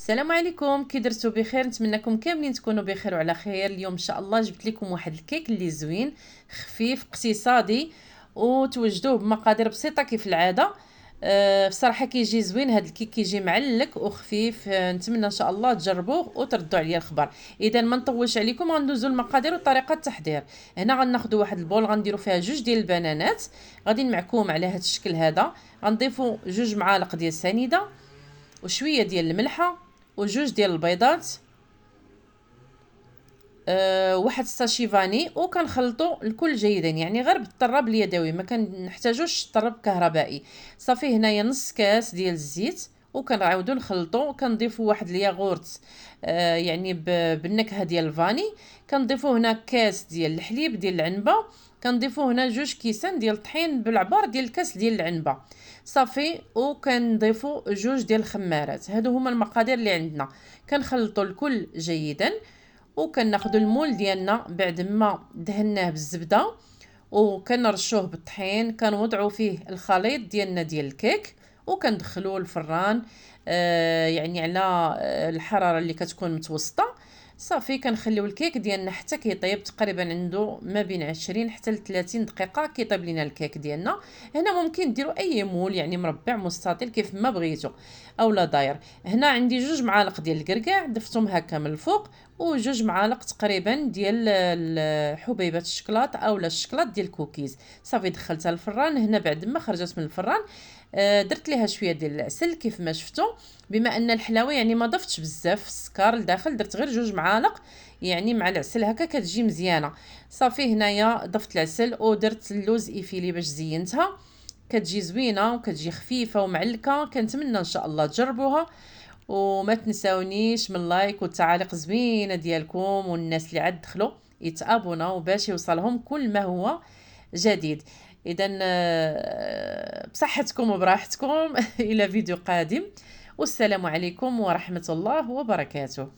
السلام عليكم، كي درتو بخير؟ نتمنىكم كاملين تكونوا بخير وعلى خير. اليوم ان شاء الله جبت لكم واحد الكيك اللي زوين خفيف اقتصادي وتوجدوه بمقادير بسيطه كيف العاده. بصراحه كيجي زوين هذا الكيك، كيجي معلك وخفيف. نتمنى ان شاء الله تجربوه وتردوا عليا الخبر. اذا ما نطولش عليكم، غندوزو المقادير وطريقه التحضير. هنا غناخذوا واحد البول، غنديروا فيها جوج ديال البنانات غادي نمعكوهم على هذا الشكل هذا. غنضيفوا جوج معالق ديال السنيده وشويه ديال الملحه وجوج ديال البيضات، واحد الساشي فاني، وكنخلطوا الكل جيدا، يعني غير بالطراب اليدوي، ما كنحتاجوش طراب كهربائي. صافي هنايا نص كاس ديال الزيت، وكنعاودوا نخلطوا. كنضيفوا واحد الياغورت يعني بالنكهه ديال الفاني. كنضيفوا هنا كاس ديال الحليب ديال العنبه. كنضيفوا هنا جوج كيسان ديال الطحين بالعبار ديال الكاس ديال العنبه. صافي، وكنضيفوا جوج ديال الخمارات. هادو هما المقادير اللي عندنا. كنخلطوا الكل جيدا، وكناخذوا المول ديالنا بعد ما دهناه بالزبده وكنرشوه بالطحين. كنوضعوا فيه الخليط ديالنا ديال الكيك وكندخلوه الفران، يعني على الحراره اللي كتكون متوسطه. صافي كنخليو الكيك ديالنا حتى كيطيب، تقريبا عنده ما بين 20 حتى ل 30 دقيقه كيطيب لينا الكيك ديالنا. هنا ممكن ديروا اي مول، يعني مربع مستطيل كيف ما بغيتو اولا داير. هنا عندي جوج معالق ديال الكركاع ضفتهم هكا من الفوق، وجوج معالق تقريبا ديال حبيبات الشكلاط اولا الشكلاط ديال الكوكيز. صافي دخلتها الفران. هنا بعد ما خرجت من الفران درت ليها شويه ديال العسل كيف ما شفتوا. بما ان الحلاوه يعني ما ضفتش بزاف السكر لداخل، درت غير جوج معالق يعني مع العسل هكا كتجي مزيانه. صافي هنايا ضفت العسل ودرت اللوز ايفيلي باش زينتها. كتجي زوينه وكتجي خفيفه ومعلكه. كنتمنى ان شاء الله تجربوها، وما تنساونيش من اللايك والتعاليق زوينه ديالكم، والناس اللي عاد دخلوا يتابوناو باش يوصلهم كل ما هو جديد. اذا بصحتكم وبراحتكم الى فيديو قادم، والسلام عليكم ورحمه الله وبركاته.